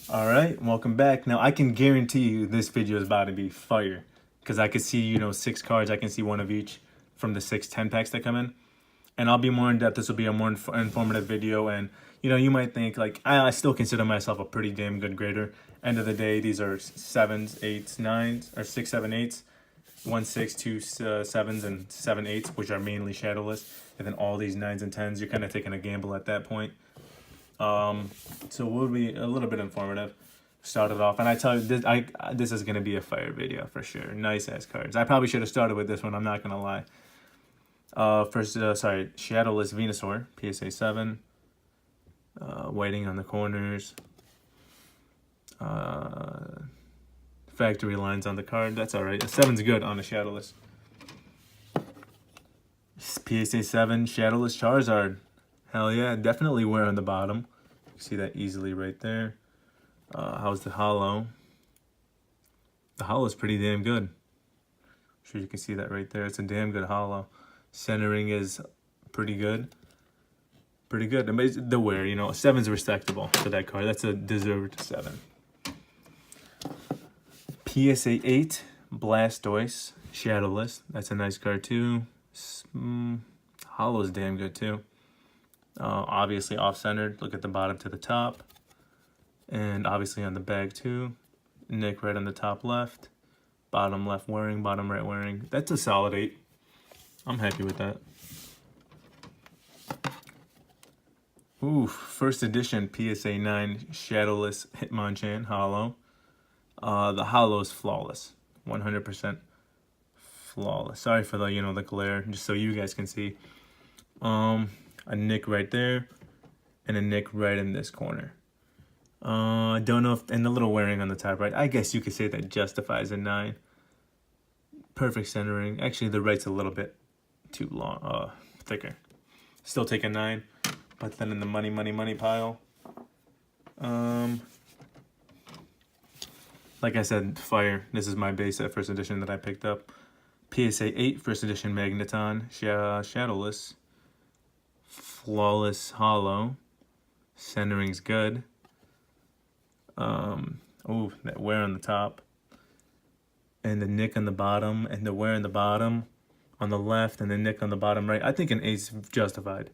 All right, welcome back. Now I can guarantee you this video is about to be fire because I can see, 6 cards. I can see one of each from the 6 10 packs that come in, and I'll be more in depth. This will be a more informative video, and you might think like I still consider myself a pretty damn good grader. End of the day, these are 7s, 8s, 9s, or 6, 7, 8s, 1, 6, 2, 7s, and 7, 8s, which are mainly shadowless, and then all these 9s and 10s. You're kind of taking a gamble at that point. So we'll be a little bit informative. Started off, and I tell you, this is gonna be a fire video for sure. Nice ass cards. I probably should have started with this one. I'm not gonna lie. Sorry, Shadowless Venusaur, PSA 7. Waiting on the corners. Factory lines on the card. That's all right. A 7's good on the Shadowless. PSA 7 Shadowless Charizard. Hell yeah, definitely wear on the bottom. You can see that easily right there. How's the holo? The holo is pretty damn good. I'm sure you can see that right there. It's a damn good holo. Centering is pretty good. Pretty good. The wear, 7's respectable for that card. That's a deserved 7. PSA 8 Blastoise Shadowless. That's a nice card too. Holo's damn good too. Obviously off-centered. Look at the bottom to the top. And obviously on the bag too. Nick right on the top left. Bottom left wearing, bottom right wearing. That's a solid 8. I'm happy with that. Ooh, first edition PSA 9 Shadowless Hitmonchan Holo. The holo is flawless. 100% flawless. Sorry for the, the glare, just so you guys can see. A nick right there, and a nick right in this corner. I don't know if, and the little wearing on the top right, I guess you could say that justifies a 9. Perfect centering. Actually, the right's a little bit too long, thicker. Still take a 9, but then in the money pile. Like I said, fire. This is my base set first edition that I picked up. PSA 8 first edition Magneton Shadowless. Flawless holo. Centering's good. Oh, that wear on the top. And the nick on the bottom. And the wear on the bottom on the left. And the nick on the bottom right. I think an 8's justified.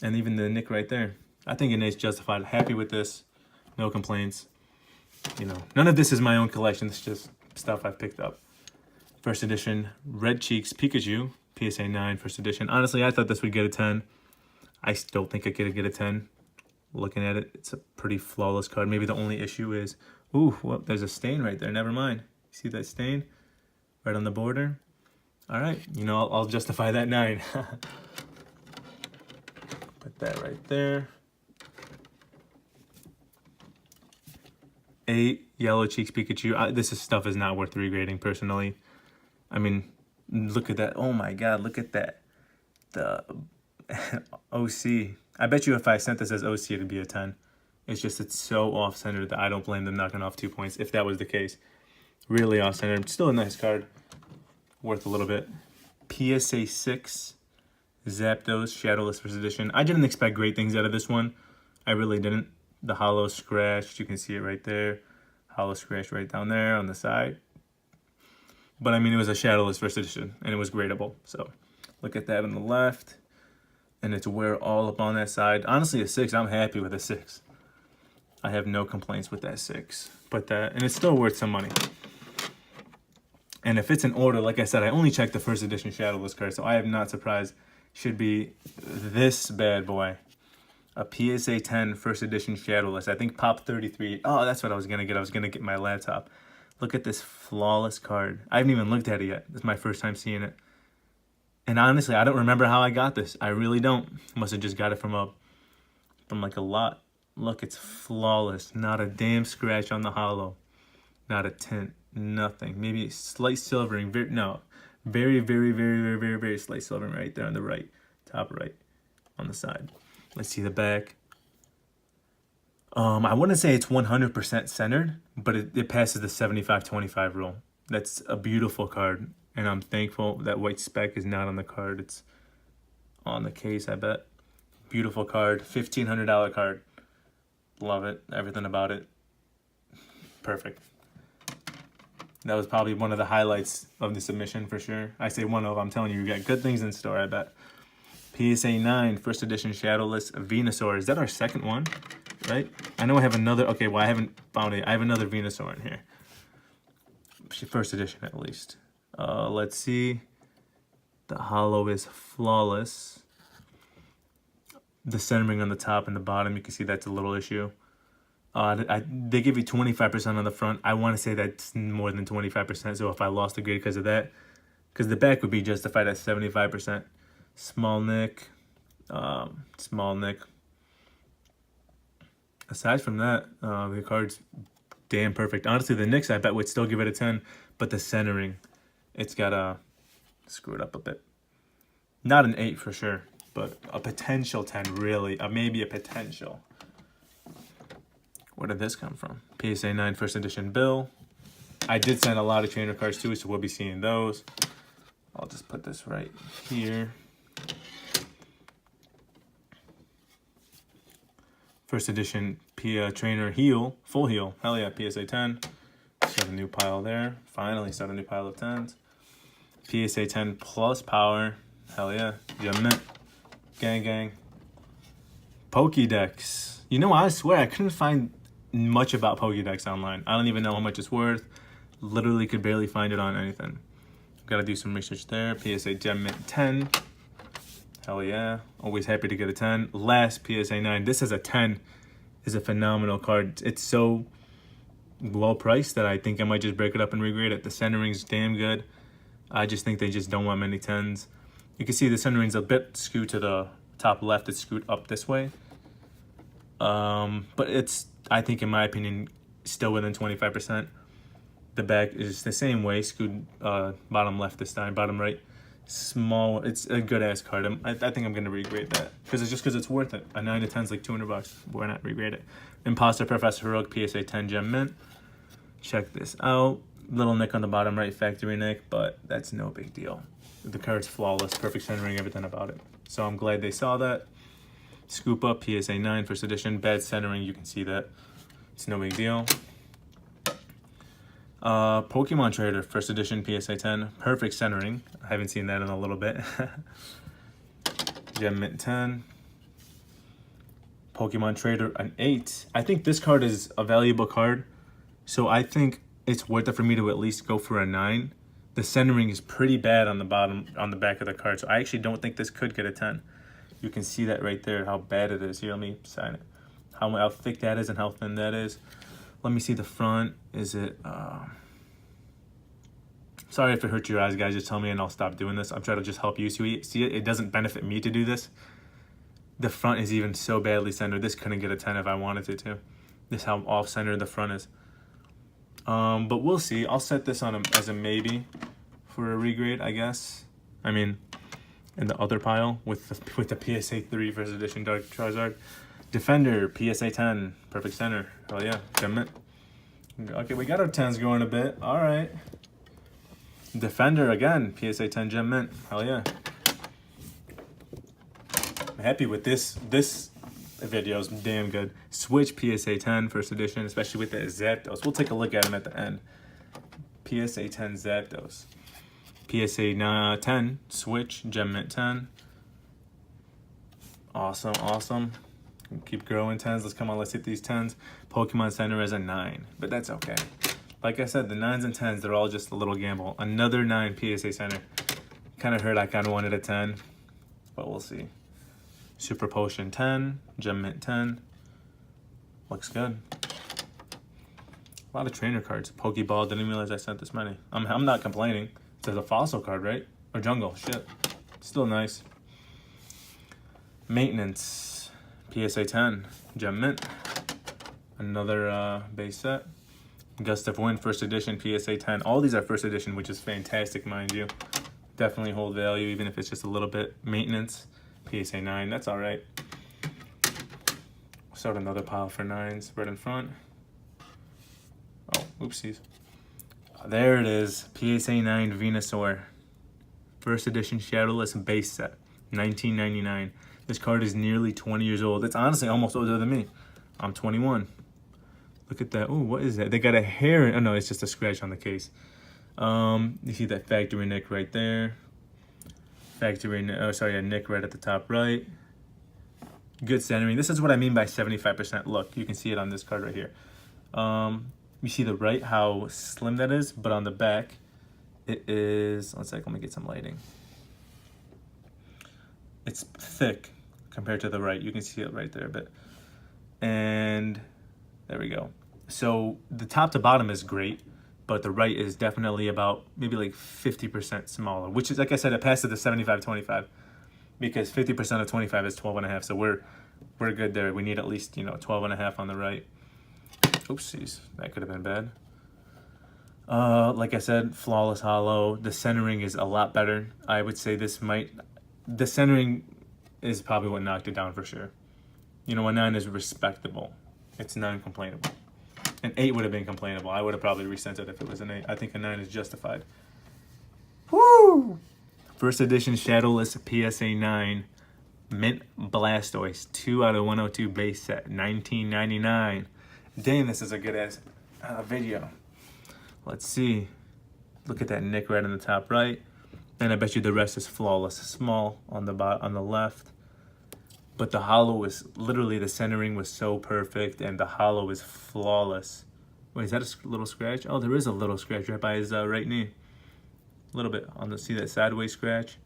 And even the nick right there. I think an 8's justified. Happy with this. No complaints. None of this is my own collection. It's just stuff I've picked up. First edition Red Cheeks Pikachu. PSA 9 first edition. Honestly, I thought this would get a 10. I still think it could get a 10. Looking at it, it's a pretty flawless card. Maybe the only issue is, ooh, well, there's a stain right there. Never mind. See that stain? Right on the border? All right. I'll justify that 9. Put that right there. 8 Yellow Cheeks Pikachu. This stuff is not worth regrading, personally. I mean, look at that. Oh my god, look at that. The OC. I bet you if I sent this as OC, it'd be a 10. It's so off-centered that I don't blame them knocking off 2 points if that was the case. Really off-centered. Still a nice card. Worth a little bit. PSA 6 Zapdos Shadowless first edition. I didn't expect great things out of this one. I really didn't. The holo scratched. You can see it right there. Holo scratch right down there on the side. But I mean, it was a Shadowless first edition, and it was gradable. So look at that on the left. And it's wear all up on that side. Honestly, a 6, I'm happy with a 6. I have no complaints with that 6. And it's still worth some money. And if it's in order, like I said, I only checked the first edition Shadowless card, so I am not surprised. Should be this bad boy. A PSA 10 first edition Shadowless. I think Pop 33. Oh, that's what I was going to get. I was going to get my laptop. Look at this flawless card. I haven't even looked at it yet. This is my first time seeing it. And honestly, I don't remember how I got this. I really don't. Must have just got it from like a lot. Look, it's flawless. Not a damn scratch on the holo. Not a tint. Nothing. Maybe slight silvering. Very, very, very, very, very, very slight silvering right there on the right. Top right. On the side. Let's see the back. I wouldn't say it's 100% centered, but it passes the 75-25 rule. That's a beautiful card, and I'm thankful that white speck is not on the card. It's on the case, I bet. Beautiful card, $1,500 card. Love it, everything about it. perfect. That was probably one of the highlights of the submission for sure. I say one of, I'm telling you, you got good things in store, I bet. PSA 9, first edition Shadowless Venusaur. Is that our second one, right? I know I have another, okay, well, I haven't found it. I have another Venusaur in here. First edition, at least. Let's see. The holo is flawless. The centering on the top and the bottom, you can see that's a little issue. They give you 25% on the front. I want to say that's more than 25%. So if I lost a grade because of that, because the back would be justified at 75%. Small nick, small nick. Aside from that, the card's damn perfect. Honestly, the nicks I bet would still give it a 10, but the centering, it's got screwed up a bit. Not an 8 for sure, but a potential 10 really, maybe a potential. Where did this come from? PSA 9 first edition Bill. I did send a lot of trainer cards too, so we'll be seeing those. I'll just put this right here. First edition trainer heel, full heel. Hell yeah, PSA 10. Start a new pile there. Finally start a new pile of 10s. PSA 10 plus power. Hell yeah. Gem Mint. Gang gang. Pokédex. You know, I swear I couldn't find much about Pokédex online. I don't even know how much it's worth. Literally could barely find it on anything. Gotta do some research there. PSA Gem Mint 10. Hell yeah. Always happy to get a 10. Last PSA 9. This is a 10. Is a phenomenal card. It's so well priced that I think I might just break it up and regrade it. The centering's damn good. I just think they just don't want many 10s. You can see the centering's a bit skewed to the top left. It's screwed up this way. But it's, I think in my opinion, still within 25%. The back is the same way, skewed bottom left this time, bottom right. Small, it's a good ass card. I think I'm gonna regrade that because it's worth it. A 9 to 10 is like $200. Why not regrade it? Imposter Professor Heroic PSA 10 Gem Mint. Check this out. Little nick on the bottom right, factory nick, but that's no big deal. The card's flawless, perfect centering, everything about it. So I'm glad they saw that. Scoop Up PSA 9 first edition, bad centering. You can see that. It's no big deal. Pokemon Trader first edition PSA 10, perfect centering. I haven't seen that in a little bit. Gem Mint 10. Pokemon Trader an 8. I think this card is a valuable card, so I think it's worth it for me to at least go for a 9. The centering is pretty bad on the bottom, on the back of the card, so I actually don't think this could get a 10. You can see that right there, how bad it is. Here, let me sign it. How thick that is and how thin that is. Let me see the front. Is it... Sorry if it hurt your eyes, guys. Just tell me and I'll stop doing this. I'm trying to just help you see it. It doesn't benefit me to do this. The front is even so badly centered. This couldn't get a 10 if I wanted it to. This is how off-centered the front is. But we'll see. I'll set this on as a maybe for a regrade, I guess. I mean, in the other pile with the PSA 3 first edition Dark Charizard. Defender, PSA 10, perfect center. Oh yeah, Gem Mint. Okay, we got our 10s going a bit. All right. Defender again, PSA 10 Gem Mint. Hell yeah. I'm happy with this. This video is damn good. Switch PSA 10 first edition, especially with the Zapdos. We'll take a look at them at the end. PSA 10 Zapdos. PSA 10 Switch Gem Mint 10. Awesome, awesome. Keep growing 10s. Let's hit these 10s. Pokemon Center as a 9, but that's okay. Like I said, the 9s and 10s, they're all just a little gamble. Another 9 PSA Center. Kind of hurt I kind of wanted a 10, but we'll see. Super Potion 10, Gem Mint 10. Looks good. A lot of trainer cards. Pokeball, didn't realize I sent this many. I'm not complaining. It's a fossil card, right? Or jungle, shit. Still nice. Maintenance, PSA 10, Gem Mint. Another base set. Gust of Wind, first edition, PSA 10. All these are first edition, which is fantastic, mind you. Definitely hold value, even if it's just a little bit. Maintenance, PSA 9, that's all right. Start another pile for 9s, right in front. Oh, oopsies. There it is, PSA 9 Venusaur. First edition Shadowless base set, 1999. This card is nearly 20 years old. It's honestly almost older than me. I'm 21. Look at that. Oh, what is that? They got a hair. Oh, no, it's just a scratch on the case. You see that factory nick right there. Factory, oh, sorry, a nick right at the top right. Good centering. This is what I mean by 75%. Look, you can see it on this card right here. You see the right, how slim that is, but on the back, it is, one sec, let me get some lighting. It's thick compared to the right. You can see it right there a bit. And there we go. So the top to bottom is great, but the right is definitely about maybe like 50% smaller, which is, like I said, it passed to the 75-25 because 50% of 25 is 12.5. So we're good there. We need at least, 12.5 on the right. Oopsies, that could have been bad. Like I said, flawless hollow. The centering is a lot better. I would say the centering is probably what knocked it down for sure. A 9 is respectable. It's non-complainable. An 8 would have been complainable. I would have probably resent it if it was an 8. I think a 9 is justified. Woo! First edition Shadowless PSA 9 Mint Blastoise 2 out of 102 base set, $19.99. Damn, this is a good ass video. Let's see. Look at that nick right on the top right. And I bet you the rest is flawless. Small on the left. But the hollow is literally, the centering was so perfect and the hollow is flawless. Wait, is that a little scratch? Oh, there is a little scratch right by his right knee. A little bit on the, see that sideways scratch?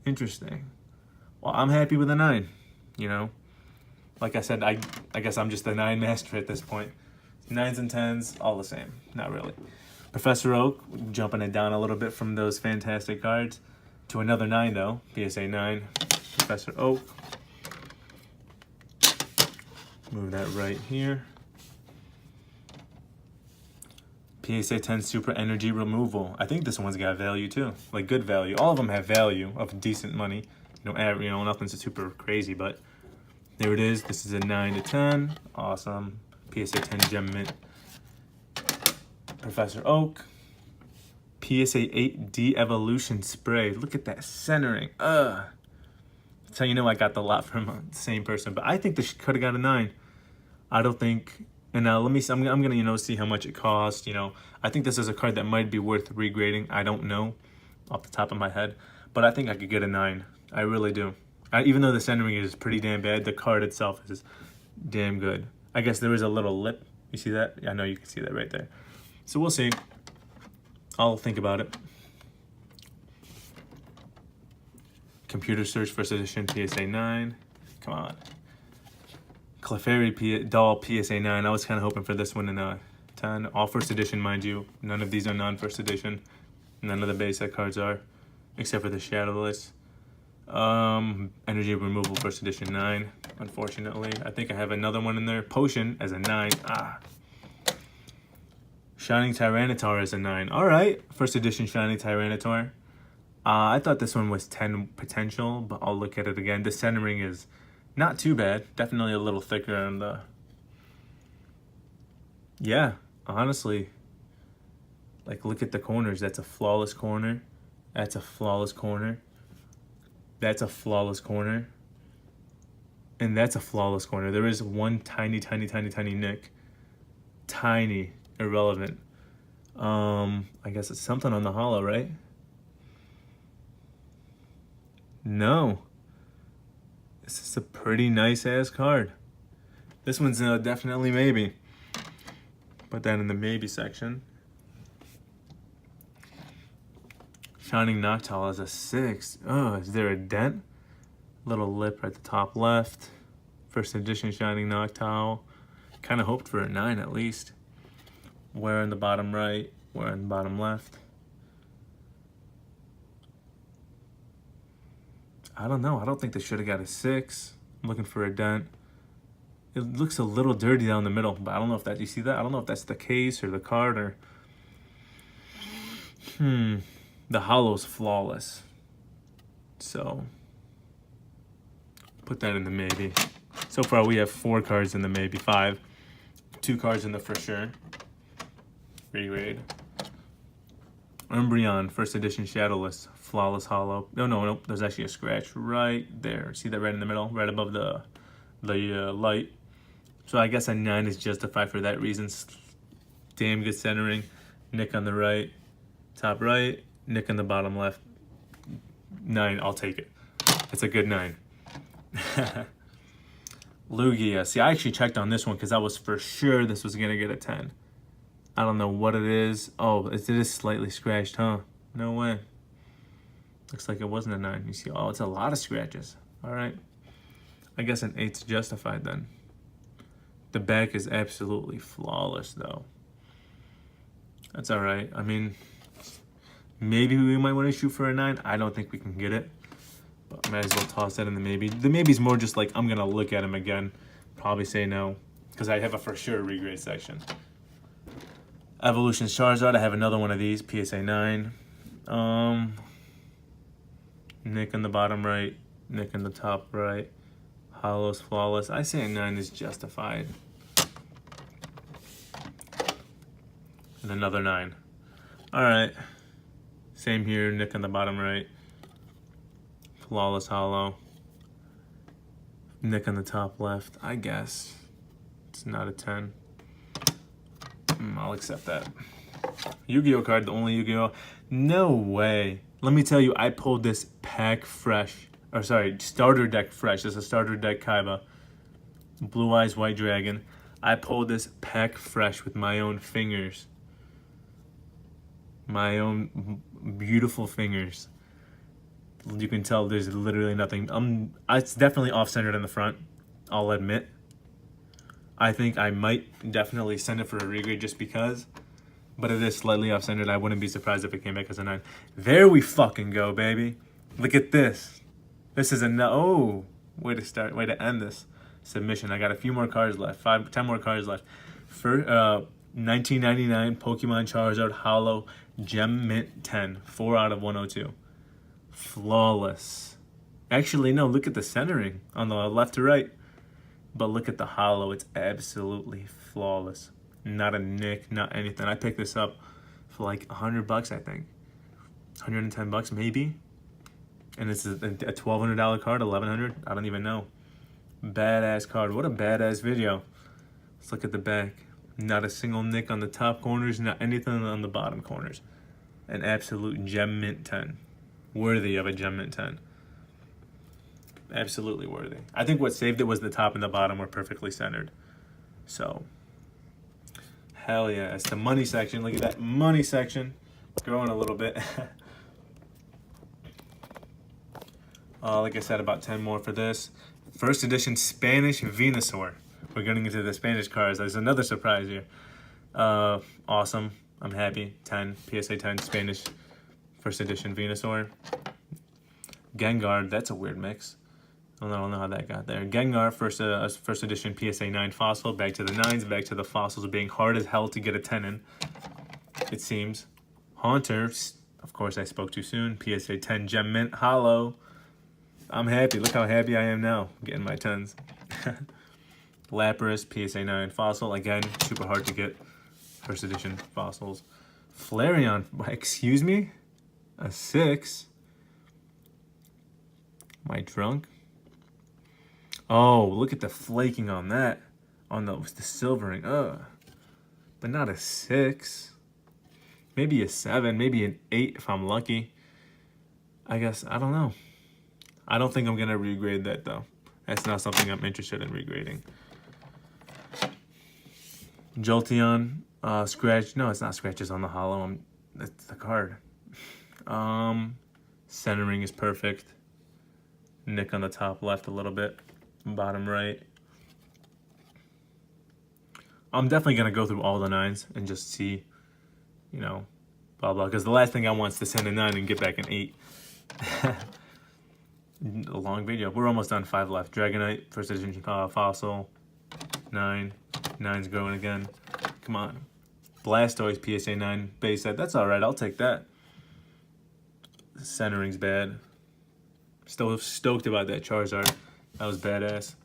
Interesting. Well, I'm happy with a 9, Like I said, I guess I'm just a 9 master at this point. 9s and 10s, all the same. Not really. Professor Oak, jumping it down a little bit from those fantastic cards to another 9 though. PSA 9, Professor Oak. Move that right here. PSA 10 Super Energy Removal. I think this one's got value too, like good value. All of them have value of decent money. Nothing's super crazy, but there it is. This is a 9 to 10. Awesome. PSA 10 Gem Mint. Professor Oak. PSA 8 De-Evolution Spray. Look at that centering. That's how I got the lot from the same person. But I think this could have got a 9. I don't think. And now let me see. I'm gonna see how much it costs. I think this is a card that might be worth regrading. I don't know off the top of my head, but I think I could get a 9. I really do. Even though the centering is pretty damn bad, the card itself is damn good. I guess there is a little lip. You see that? Yeah, I know you can see that right there. So we'll see. I'll think about it. Computer Search First Edition PSA 9. Come on. Clefairy Doll PSA 9. I was kind of hoping for this one in a 10. All First Edition, mind you. None of these are non-First Edition. None of the base set cards are, except for the Shadowless. Energy Removal First Edition 9. Unfortunately, I think I have another one in there. Potion as a 9. Shining Tyranitar as a 9. All right, First Edition Shining Tyranitar. I thought this one was 10 potential, but I'll look at it again. The centering is not too bad. Definitely a little thicker on the. Yeah, honestly. Like, look at the corners. That's a flawless corner. That's a flawless corner. That's a flawless corner. And that's a flawless corner. There is one tiny nick. Tiny. Irrelevant. I guess it's something on the hollow, right? No. This is a pretty nice ass card. This one's definitely maybe. Put that in the maybe section. Shining Noctowl is a 6. Oh, is there a dent? Little lip at the top left. First edition Shining Noctowl. Kind of hoped for a 9 at least. Where in the bottom right? Where in the bottom left? I don't know. I don't think they should have got a 6. I'm looking for a dent. It looks a little dirty down the middle, but I don't know if that, you see that? I don't know if that's the case or the card or... The hollow's flawless. So, put that in the maybe. So far we have 4 cards in the maybe, 5. 2 cards in the for sure. Regrade. Umbreon, First Edition Shadowless, flawless hollow. No, there's actually a scratch right there. See that right in the middle, right above the light. So I guess a 9 is justified for that reason. Damn good centering. Nick on the right, top right, nick on the bottom left. 9, I'll take it. It's a good 9. Lugia. See, I actually checked on this one because I was for sure this was going to get a 10. I don't know what it is. Oh, it is slightly scratched, huh? No way. Looks like it wasn't a 9. You see, oh, it's a lot of scratches. All right. I guess an 8's justified then. The back is absolutely flawless, though. That's all right. I mean, maybe we might want to shoot for a 9. I don't think we can get it. But I might as well toss that in the maybe. The maybe's more just like, I'm going to look at him again. Probably say no. Because I have a for sure regrade section. Evolution Charizard. I have another one of these. PSA 9. Nick in the bottom right. Nick in the top right. Hollows flawless. I say a 9 is justified. And another 9. All right. Same here. Nick in the bottom right. Flawless hollow. Nick on the top left. I guess it's not a 10. I'll accept that. Yu-Gi-Oh card, the only Yu-Gi-Oh. No way. Let me tell you, I pulled this pack fresh. Or sorry, starter deck fresh. This is a starter deck Kaiba. Blue Eyes White Dragon. I pulled this pack fresh with my own fingers. My own beautiful fingers. You can tell there's literally nothing. It's definitely off-centered in the front, I'll admit. I think I might definitely send it for a regrade just because. But it is slightly off-centered. I wouldn't be surprised if it came back as a 9. There we fucking go, baby. Look at this. This is a no. Oh, way to end this submission. I got a few more cards left. 10 more cards left. For 1999 Pokemon Charizard Hollow Gem Mint 10. 4 out of 102. Flawless. Actually, no, look at the centering on the left to right. But look at the hollow. It's absolutely flawless. Not a nick, not anything. I picked this up for like $100, I think. $110 maybe. And it's a $1,200 card, $1,100. I don't even know. Badass card. What a badass video. Let's look at the back. Not a single nick on the top corners, not anything on the bottom corners. An absolute Gem Mint 10. Worthy of a Gem Mint 10. Absolutely worthy. I think what saved it was the top and the bottom were perfectly centered. So, hell yeah. It's the money section. Look at that money section. Growing a little bit. Like I said, about 10 more for this. First edition Spanish Venusaur. We're getting into the Spanish cards. There's another surprise here. Awesome. I'm happy. 10. PSA 10 Spanish first edition Venusaur. Gengar. That's a weird mix. I don't know how that got there. Gengar, first edition PSA 9 Fossil. Back to the 9s. Back to the fossils being hard as hell to get a 10 in. It seems. Haunter. Of course, I spoke too soon. PSA 10 Gem Mint Hollow. I'm happy. Look how happy I am now getting my 10s. Lapras, PSA 9 Fossil. Again, super hard to get. First edition fossils. Flareon. Excuse me? A 6? Am I drunk? Oh, look at the flaking on that. On the silvering. Ugh. But not a 6. Maybe a 7. Maybe an 8 if I'm lucky. I guess, I don't know. I don't think I'm going to regrade that, though. That's not something I'm interested in regrading. Jolteon, scratch. No, it's not scratches on the hollow. That's the card. Centering is perfect. Nick on the top left a little bit. Bottom right. I'm definitely going to go through all the 9s and just see, you know, blah, blah. Because the last thing I want is to send a 9 and get back an 8. A long video. We're almost done. 5 left. Dragonite, first edition Fossil. 9. 9's growing again. Come on. Blastoise, PSA 9 base set. That's alright. I'll take that. The centering's bad. Still stoked about that Charizard. That was badass.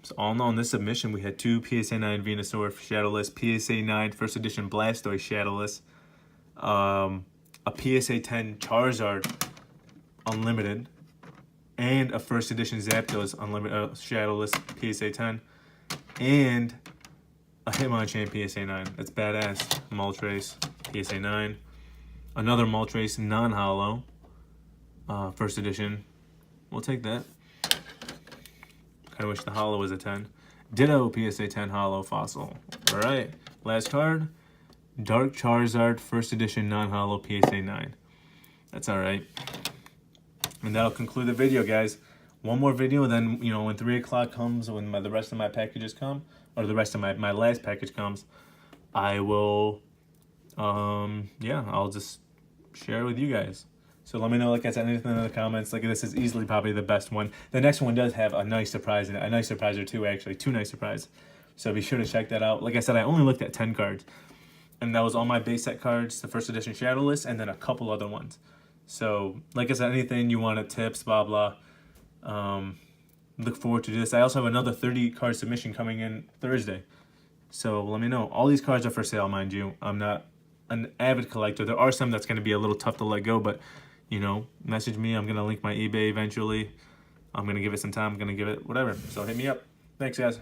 So all in all, in this submission, we had 2 PSA 9 Venusaur Shadowless, PSA 9 first edition Blastoise Shadowless, a PSA 10 Charizard Unlimited, and a first edition Zapdos Unlimited Shadowless PSA 10. and a Hitmonchan PSA 9. That's badass. Moltres PSA 9. Another Moltres non-holo. First edition. We'll take that. Kind of wish the holo was a 10. Ditto PSA 10 holo fossil. All right, last card. Dark Charizard first edition non-holo PSA 9. That's all right. And that'll conclude the video, guys. One more video, and then, you know, when 3 o'clock comes, when the rest of my packages come, or the rest of my last package comes, I will, yeah, I'll just share it with you guys. So let me know, like I said, anything in the comments. Like, this is easily probably the best one. The next one does have a nice surprise in it. A nice surprise or two, actually. 2 nice surprises. So be sure to check that out. Like I said, I only looked at 10 cards. And that was all my base set cards, the first edition Shadowless, and then a couple other ones. So, like I said, anything you want, tips, blah, blah. Look forward to this. I also have another 30 card submission coming in Thursday. So let me know. All these cards are for sale, mind you. I'm not an avid collector. There are some that's going to be a little tough to let go, but, you know, message me. I'm going to link my eBay eventually. I'm going to give it some time. I'm going to give it whatever. So hit me up. Thanks, guys.